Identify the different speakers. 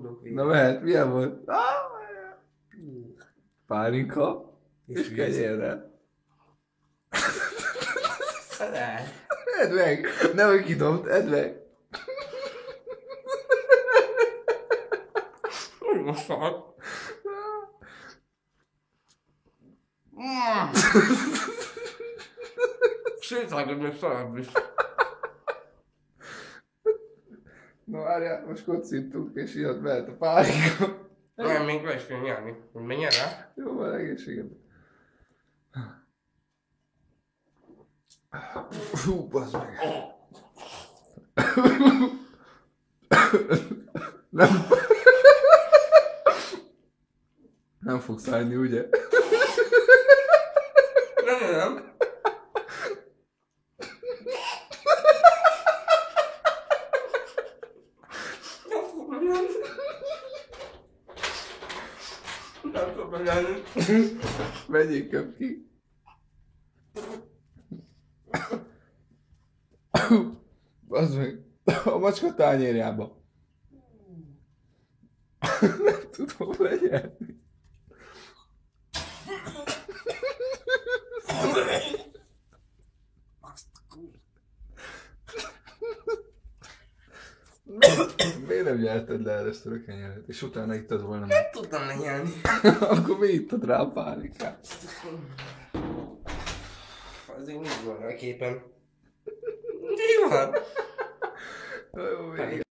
Speaker 1: Mondok
Speaker 2: Na mehet, milyen volt?
Speaker 1: végig.
Speaker 2: Pálinka és kenyérrel.
Speaker 1: Halál.
Speaker 2: Edd meg! Nehogy kidobd, edd meg!
Speaker 1: Most szart. Szétvágod meg szarabb is.
Speaker 2: Na várjál, most kocintunk és jött mehet a pálinka.
Speaker 1: Nem, még le is kell nyelni. Menjen rá.
Speaker 2: Jó, van egészséged. Hú, bazd meg. Nem. Nem fogsz állni, ugye?
Speaker 1: Nem. Nem tudom megállni.
Speaker 2: Vegyék köp ki. Bazd meg. A macska tányérjába. Nem tudom legyelni. Miért nem nyelted le először a kenyeret, és utána ittad volna meg?
Speaker 1: Nem tudtam lenyelni.
Speaker 2: Akkor mi ittad rá a pálinkát?
Speaker 1: Azért nincs volna a képen. Mi van?
Speaker 2: Jó, végig.